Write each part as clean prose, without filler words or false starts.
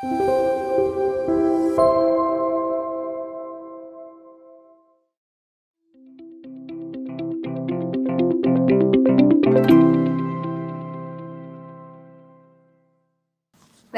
네,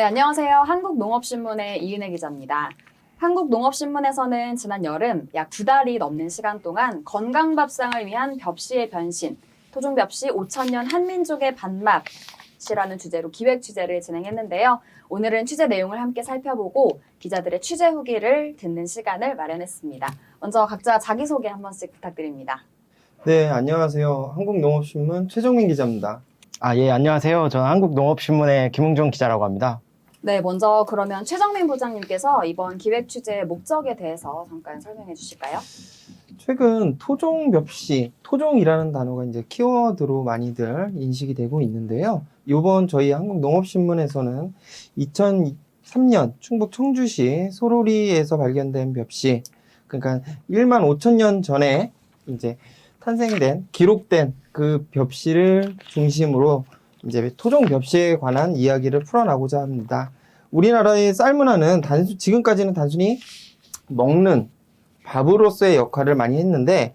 안녕하세요. 한국농업신문의 이은혜 기자입니다. 한국농업신문에서는 지난 여름 약 2달이 넘는 시간 동안 건강밥상을 위한 벽시의 변신, 토종벽시 5,000년 한민족의 밥맛이라는 주제로 기획 취재를 진행했는데요. 오늘은 취재 내용을 함께 살펴보고 기자들의 취재 후기를 듣는 시간을 마련했습니다. 먼저 각자 자기소개 한 번씩 부탁드립니다. 네, 안녕하세요. 한국농업신문 최정민 기자입니다. 예, 안녕하세요. 저는 한국농업신문의 김웅종 기자라고 합니다. 네, 먼저 그러면 최정민 부장님께서 이번 기획 취재의 목적에 대해서 잠깐 설명해 주실까요? 최근 토종벽시, 토종이라는 단어가 이제 키워드로 많이들 인식이 되고 있는데요. 이번 저희 한국농업신문에서는 2003년 충북 청주시 소로리에서 발견된 벽시, 그러니까 1만 5천 년 전에 이제 탄생된, 기록된 그 벽시를 중심으로 이제 토종벽시에 관한 이야기를 풀어나고자 합니다. 우리나라의 쌀문화는 지금까지는 단순히 먹는 밥으로서의 역할을 많이 했는데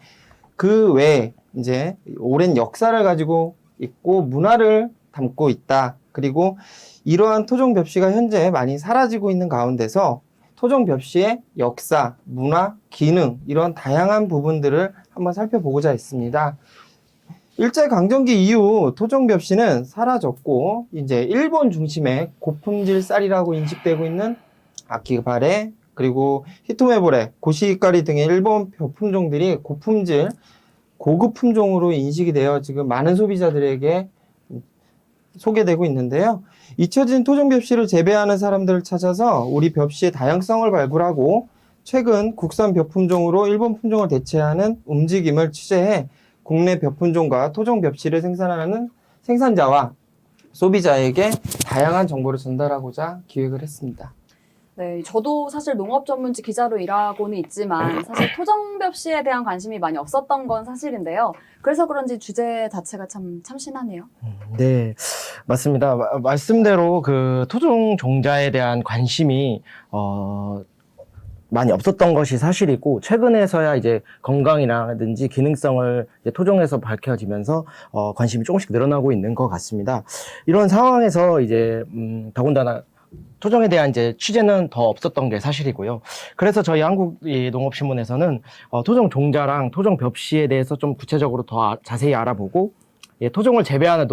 그 외에 이제 오랜 역사를 가지고 있고 문화를 담고 있다. 그리고 이러한 토종벽시가 현재 많이 사라지고 있는 가운데서 토종벽시의 역사, 문화, 기능 이런 다양한 부분들을 한번 살펴보고자 했습니다. 일제강점기 이후 토종벽시는 사라졌고 이제 일본 중심의 고품질 쌀이라고 인식되고 있는 아키바레 그리고 히토메보레, 고시히카리 등의 일본 벼 품종들이 고품질, 고급 품종으로 인식이 되어 지금 많은 소비자들에게 소개되고 있는데요. 잊혀진 토종벽시를 재배하는 사람들을 찾아서 우리 벽시의 다양성을 발굴하고 최근 국산 벼 품종으로 일본 품종을 대체하는 움직임을 취재해 국내 벼 품종과 토종 벽시를 생산하는 생산자와 소비자에게 다양한 정보를 전달하고자 기획을 했습니다. 네, 저도 사실 농업 전문지 기자로 일하고는 있지만 사실 토종벽시에 대한 관심이 많이 없었던 건 사실인데요. 그래서 그런지 주제 자체가 참 참신하네요. 네, 맞습니다. 말씀대로 그 토종 종자에 대한 관심이 많이 없었던 것이 사실이고 최근에서야 이제 건강이라든지 기능성을 이제 토종에서 밝혀지면서 관심이 조금씩 늘어나고 있는 것 같습니다. 이런 상황에서 이제 더군다나 토종에 대한 이제 취재는 더 없었던 게 사실이고요. 그래서 저희 한국농업신문에서는 토종 종자랑 토종 벽시에 대해서 좀 구체적으로 더 자세히 알아보고 토종을 재배하는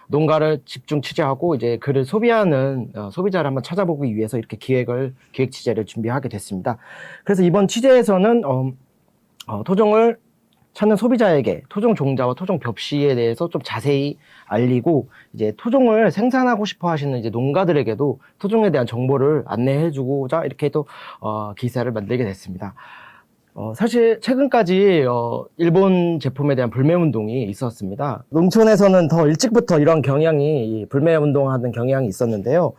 농가를 집중 취재하고 이제 그를 소비하는 소비자를 한번 찾아보기 위해서 이렇게 기획 취재를 준비하게 됐습니다. 그래서 이번 취재에서는 토종을 찾는 소비자에게 토종 종자와 토종 벽시에 대해서 좀 자세히 알리고 이제 토종을 생산하고 싶어 하시는 이제 농가들에게도 토종에 대한 정보를 안내해주고자 이렇게 또 기사를 만들게 됐습니다. 사실 최근까지 일본 제품에 대한 불매운동이 있었습니다. 농촌에서는 더 일찍부터 이런 불매운동하는 경향이 있었는데요.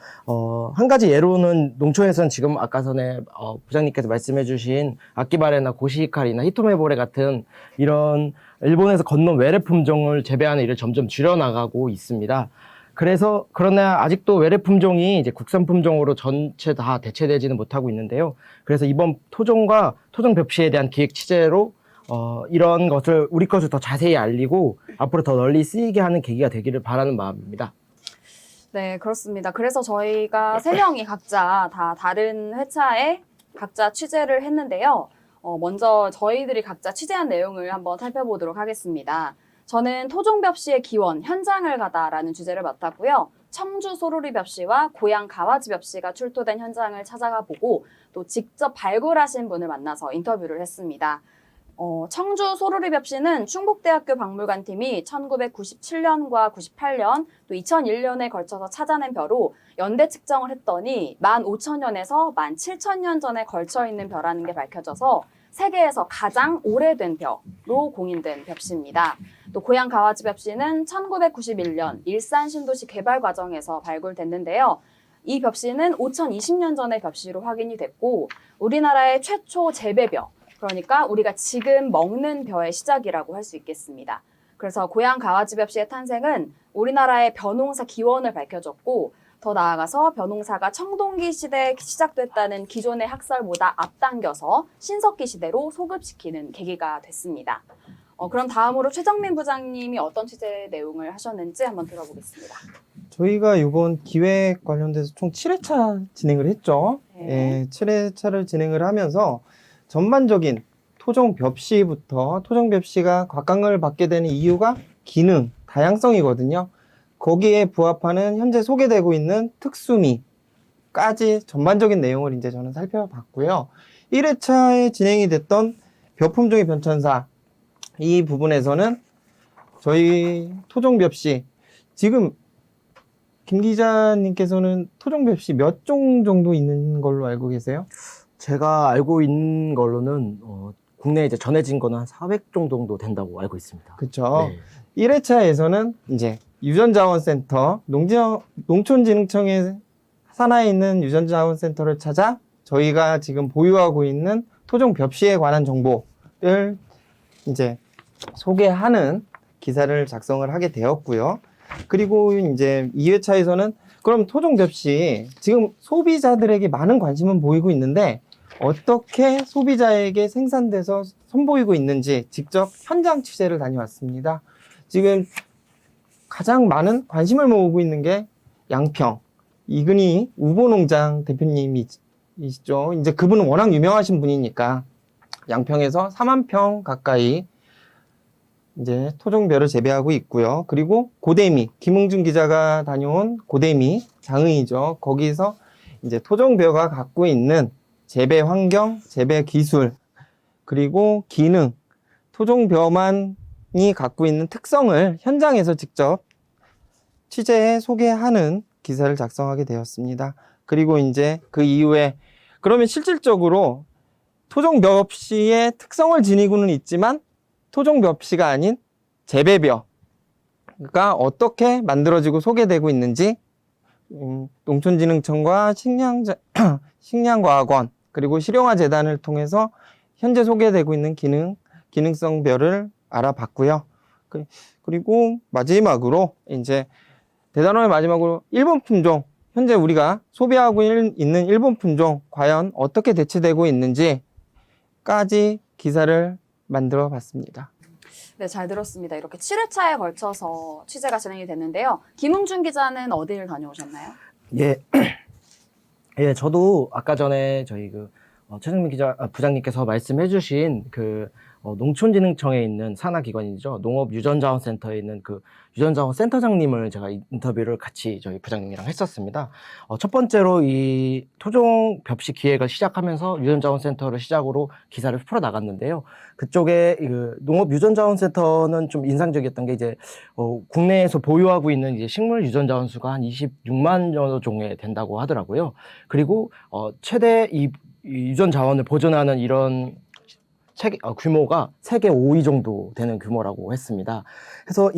한 가지 예로는 농촌에서는 지금 아까 전에 부장님께서 말씀해 주신 아키바레나 고시히카리나 히토메보레 같은 이런 일본에서 건너온 외래 품종을 재배하는 일을 점점 줄여나가고 있습니다. 그러나 아직도 외래 품종이 이제 국산 품종으로 전체 다 대체되지는 못하고 있는데요. 그래서 이번 토종과 토종 벽시에 대한 기획 취재로 이런 것을 우리 것을 더 자세히 알리고 앞으로 더 널리 쓰이게 하는 계기가 되기를 바라는 마음입니다. 네, 그렇습니다. 그래서 저희가 3명이 각자 다 다른 회차에 각자 취재를 했는데요. 먼저 저희들이 각자 취재한 내용을 한번 살펴보도록 하겠습니다. 저는 토종벽시의 기원, 현장을 가다라는 주제를 맡았고요. 청주 소로리 벽시와 고양 가와지 벽시가 출토된 현장을 찾아가 보고 또 직접 발굴하신 분을 만나서 인터뷰를 했습니다. 청주 소로리 벽시는 충북대학교 박물관팀이 1997년과 98년 또 2001년에 걸쳐서 찾아낸 벼로 연대 측정을 했더니 15,000년에서 17,000년 전에 걸쳐 있는 벼라는 게 밝혀져서 세계에서 가장 오래된 벼로 공인된 벽시입니다. 또 고양 가와지 벽시는 1991년 일산 신도시 개발 과정에서 발굴됐는데요. 이 벽시는 5020년 전의 벽시로 확인이 됐고 우리나라의 최초 재배벼, 그러니까 우리가 지금 먹는 벼의 시작이라고 할 수 있겠습니다. 그래서 고양 가와지 벽시의 탄생은 우리나라의 벼농사 기원을 밝혀줬고 더 나아가서 벼농사가 청동기 시대에 시작됐다는 기존의 학설보다 앞당겨서 신석기 시대로 소급시키는 계기가 됐습니다. 그럼 다음으로 최정민 부장님이 어떤 취재 내용을 하셨는지 한번 들어보겠습니다. 저희가 이번 기획 관련돼서 총 7회차 진행을 했죠. 네. 7회차를 진행을 하면서 전반적인 토종 벽시부터 토종 벽시가 곽강을 받게 되는 이유가 기능, 다양성이거든요. 거기에 부합하는 현재 소개되고 있는 특수미까지 전반적인 내용을 이제 저는 살펴봤고요. 1회차에 진행이 됐던 벼품종의 변천사 이 부분에서는 저희 토종 벽시 지금 김 기자님께서는 토종 벽시 몇 종 정도 있는 걸로 알고 계세요? 제가 알고 있는 걸로는 국내에 이제 전해진 거는 한 400종 정도 된다고 알고 있습니다. 그렇죠. 네. 1회차에서는 이제 유전자원센터, 농촌진흥청의 산하에 있는 유전자원센터를 찾아 저희가 지금 보유하고 있는 토종 벽시에 관한 정보를 이제 소개하는 기사를 작성을 하게 되었고요. 그리고 이제 2회차에서는 그럼 토종 벽시 지금 소비자들에게 많은 관심은 보이고 있는데 어떻게 소비자에게 생산돼서 선보이고 있는지 직접 현장 취재를 다녀왔습니다. 지금 가장 많은 관심을 모으고 있는 게 양평 이근희 우보농장 대표님이시죠. 이제 그분은 워낙 유명하신 분이니까 양평에서 4만 평 가까이 이제 토종벼를 재배하고 있고요. 그리고 고대미, 김흥준 기자가 다녀온 고대미 장흥이죠. 거기서 이제 토종벼가 갖고 있는 재배 환경, 재배 기술, 그리고 기능, 토종벼만이 갖고 있는 특성을 현장에서 직접 취재해 소개하는 기사를 작성하게 되었습니다. 그리고 이제 그 이후에 그러면 실질적으로 토종벼씨의 특성을 지니고는 있지만 토종벼씨가 아닌 재배벼가 어떻게 만들어지고 소개되고 있는지 농촌진흥청과 식량과학원 그리고 실용화재단을 통해서 현재 소개되고 있는 기능성 벼를 알아봤고요. 그리고 마지막으로 이제 대단원의 마지막으로 일본 품종 현재 우리가 소비하고 있는 일본 품종 과연 어떻게 대체되고 있는지까지 기사를 만들어 봤습니다. 네, 잘 들었습니다. 이렇게 7회차에 걸쳐서 취재가 진행이 됐는데요. 김흥준 기자는 어디를 다녀오셨나요? 예. 예, 저도 아까 전에 저희 최정민 부장님께서 말씀해주신 농촌진흥청에 있는 산하기관이죠. 농업유전자원센터에 있는 그 유전자원 센터장님을 제가 인터뷰를 같이 저희 부장님이랑 했었습니다. 첫 번째로 이 토종 벽시 기획을 시작하면서 유전자원센터를 시작으로 기사를 풀어 나갔는데요. 그쪽에 농업유전자원센터는 좀 인상적이었던 게 이제 국내에서 보유하고 있는 이제 식물 유전자원 수가 한 26만 종에 된다고 하더라고요. 그리고 최대 이 유전자원을 보존하는 이런 규모가 세계 5위 정도 되는 규모라고 했습니다. 그래서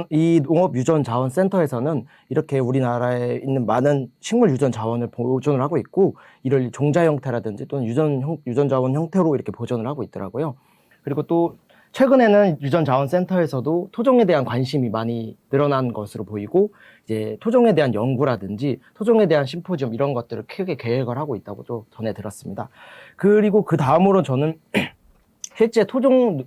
이 농업유전자원센터에서는 이렇게 우리나라에 있는 많은 식물 유전자원을 보존을 하고 있고 이를 종자 형태라든지 또는 유전자원 형태로 이렇게 보존을 하고 있더라고요. 그리고 또 최근에는 유전자원센터에서도 토종에 대한 관심이 많이 늘어난 것으로 보이고 이제 토종에 대한 연구라든지 토종에 대한 심포지엄 이런 것들을 크게 계획을 하고 있다고 좀 전해 들었습니다. 그리고 그 다음으로 저는 실제 토종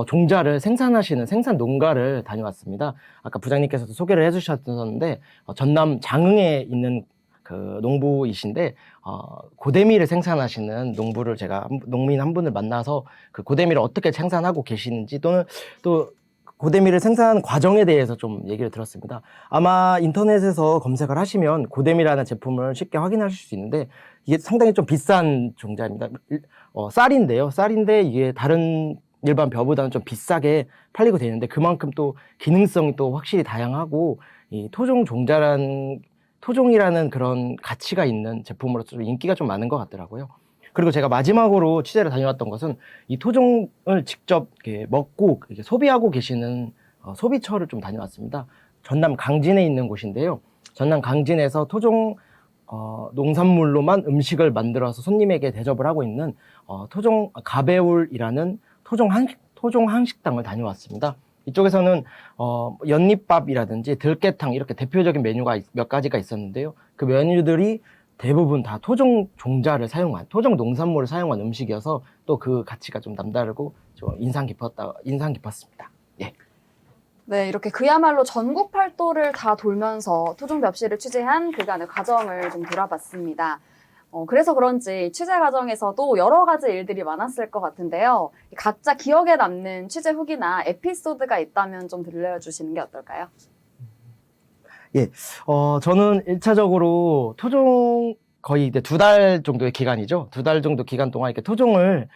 종자를 생산하시는 생산 농가를 다녀왔습니다. 아까 부장님께서도 소개를 해주셨는데 전남 장흥에 있는 그 농부이신데 고대미를 생산하시는 농부를 제가 농민 한 분을 만나서 그 고대미를 어떻게 생산하고 계시는지 또는 또 고대미를 생산하는 과정에 대해서 좀 얘기를 들었습니다. 아마 인터넷에서 검색을 하시면 고대미라는 제품을 쉽게 확인하실 수 있는데 이게 상당히 좀 비싼 종자입니다. 쌀인데요. 쌀인데 이게 다른 일반 벼보다는 좀 비싸게 팔리고 되는데 그만큼 또 기능성이 또 확실히 다양하고 이 토종이라는 그런 가치가 있는 제품으로서 좀 인기가 좀 많은 것 같더라고요. 그리고 제가 마지막으로 취재를 다녀왔던 것은 이 토종을 직접 이렇게 먹고 이렇게 소비하고 계시는 소비처를 좀 다녀왔습니다. 전남 강진에 있는 곳인데요. 전남 강진에서 토종 농산물로만 음식을 만들어서 손님에게 대접을 하고 있는 토종 가배울이라는 토종 한식당을 다녀왔습니다. 이쪽에서는 연잎밥이라든지 들깨탕 이렇게 대표적인 메뉴가 몇 가지가 있었는데요. 그 메뉴들이 대부분 다 토종 종자를 사용한, 토종 농산물을 사용한 음식이어서 또 그 가치가 좀 남다르고 좀 인상 깊었습니다. 예. 네, 이렇게 그야말로 전국 팔도를 다 돌면서 토종 벽시를 취재한 그간의 과정을 좀 돌아봤습니다. 그래서 그런지 취재 과정에서도 여러 가지 일들이 많았을 것 같은데요. 각자 기억에 남는 취재 후기나 에피소드가 있다면 좀 들려주시는 게 어떨까요? 저는 1차적으로 토종 거의 이제 2달 정도의 기간이죠. 2달 정도 기간 동안 이렇게 토종을,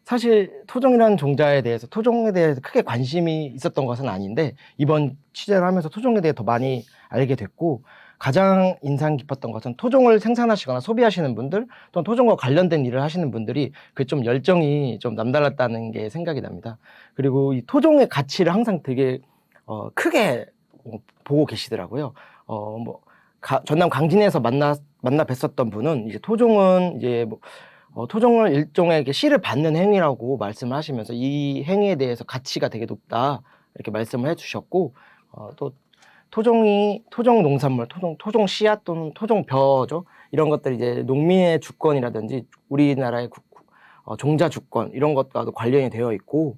사실 토종이라는 종자에 대해서, 토종에 대해서 크게 관심이 있었던 것은 아닌데, 이번 취재를 하면서 토종에 대해 더 많이 알게 됐고, 가장 인상 깊었던 것은 토종을 생산하시거나 소비하시는 분들, 또는 토종과 관련된 일을 하시는 분들이 그 좀 열정이 좀 남달랐다는 게 생각이 납니다. 그리고 이 토종의 가치를 항상 되게, 크게 보고 계시더라고요. 전남 강진에서 만나 뵀었던 분은 이제 토종은 이제 토종을 일종의 씨를 받는 행위라고 말씀을 하시면서 이 행위에 대해서 가치가 되게 높다 이렇게 말씀을 해주셨고, 또 토종 농산물, 토종 씨앗 또는 토종 벼죠. 이런 것들이 이제 농민의 주권이라든지 우리나라의 종자 주권 이런 것과도 관련이 되어 있고,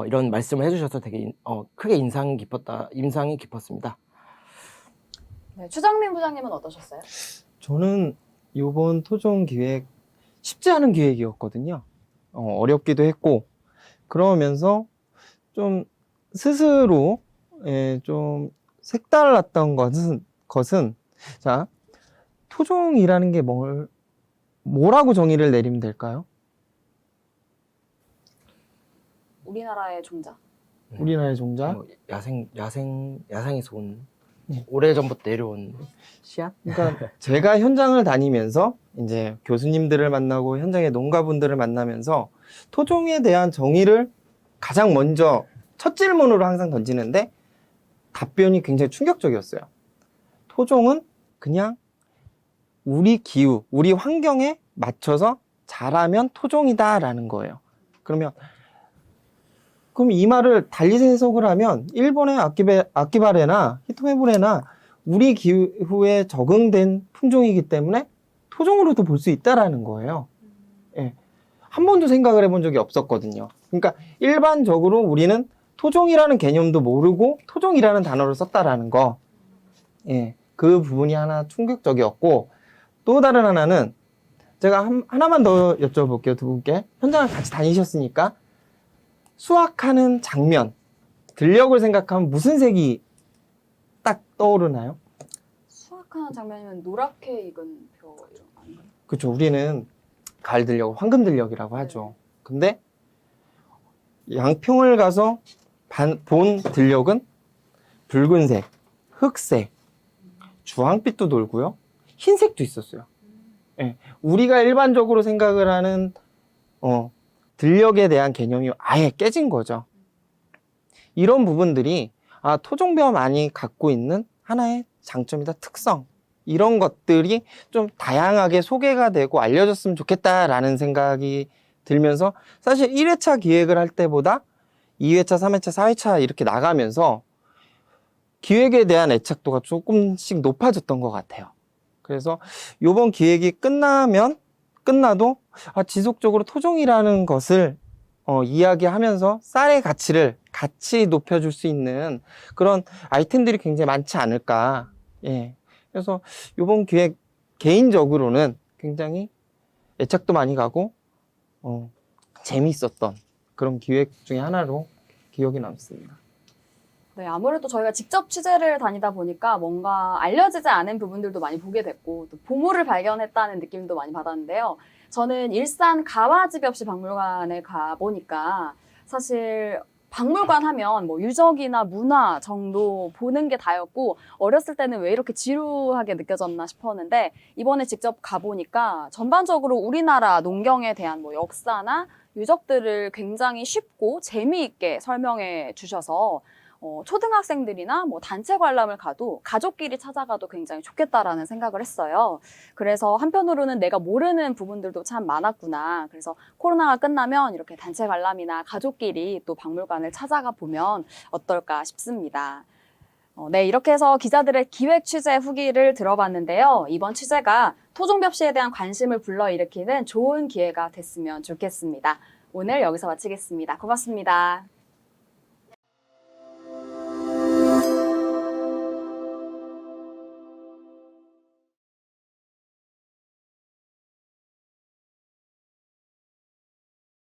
이런 말씀을 해주셔서 되게 크게 인상이 깊었습니다. 네, 추정민 부장님은 어떠셨어요? 저는 이번 토종 기획 쉽지 않은 기획이었거든요. 어렵기도 했고, 그러면서 좀 스스로 좀 색달랐던 것은 자, 토종이라는 게 뭐라고 정의를 내리면 될까요? 우리나라의 종자. 우리나라의 종자? 야생에서 온 오래전부터 내려온 씨앗? 그러니까 제가 현장을 다니면서 이제 교수님들을 만나고 현장의 농가분들을 만나면서 토종에 대한 정의를 가장 먼저 첫 질문으로 항상 던지는데 답변이 굉장히 충격적이었어요. 토종은 그냥 우리 기후, 우리 환경에 맞춰서 자라면 토종이다라는 거예요. 그럼 이 말을 달리 해석을 하면 일본의 아키바레나 히토메보레나 우리 기후에 적응된 품종이기 때문에 토종으로도 볼 수 있다라는 거예요. 예. 한 번도 생각을 해본 적이 없었거든요. 그러니까 일반적으로 우리는 토종이라는 개념도 모르고 토종이라는 단어를 썼다라는 거. 예. 그 부분이 하나 충격적이었고, 또 다른 하나는 제가 하나만 더 여쭤볼게요, 두 분께. 현장을 같이 다니셨으니까 수확하는 장면, 들녘을 생각하면 무슨 색이 딱 떠오르나요? 수확하는 장면이면 노랗게 익은 벼 이런 거 아닌가요? 그렇죠. 우리는 가을 들녘, 황금 들녘이라고 하죠. 근데 양평을 가서 본 들녘은 붉은색, 흑색, 주황빛도 돌고요. 흰색도 있었어요. 예. 우리가 일반적으로 생각을 하는 들녘에 대한 개념이 아예 깨진 거죠. 이런 부분들이 토종벼 많이 갖고 있는 하나의 장점이다, 특성. 이런 것들이 좀 다양하게 소개가 되고 알려졌으면 좋겠다라는 생각이 들면서 사실 1회차 기획을 할 때보다 2회차, 3회차, 4회차 이렇게 나가면서 기획에 대한 애착도가 조금씩 높아졌던 것 같아요. 그래서 이번 기획이 끝나도 지속적으로 토종이라는 것을 이야기하면서 쌀의 가치를 같이 높여줄 수 있는 그런 아이템들이 굉장히 많지 않을까. 예. 그래서 이번 기획 개인적으로는 굉장히 애착도 많이 가고 재미있었던 그런 기획 중에 하나로 기억이 남습니다. 네, 아무래도 저희가 직접 취재를 다니다 보니까 뭔가 알려지지 않은 부분들도 많이 보게 됐고 또 보물을 발견했다는 느낌도 많이 받았는데요. 저는 일산 가와집엽시 박물관에 가보니까 사실 박물관 하면 뭐 유적이나 문화 정도 보는 게 다였고 어렸을 때는 왜 이렇게 지루하게 느껴졌나 싶었는데 이번에 직접 가보니까 전반적으로 우리나라 농경에 대한 뭐 역사나 유적들을 굉장히 쉽고 재미있게 설명해 주셔서 초등학생들이나 뭐 단체 관람을 가도 가족끼리 찾아가도 굉장히 좋겠다라는 생각을 했어요. 그래서 한편으로는 내가 모르는 부분들도 참 많았구나. 그래서 코로나가 끝나면 이렇게 단체 관람이나 가족끼리 또 박물관을 찾아가 보면 어떨까 싶습니다. 네, 이렇게 해서 기자들의 기획 취재 후기를 들어봤는데요. 이번 취재가 토종벽시에 대한 관심을 불러일으키는 좋은 기회가 됐으면 좋겠습니다. 오늘 여기서 마치겠습니다. 고맙습니다.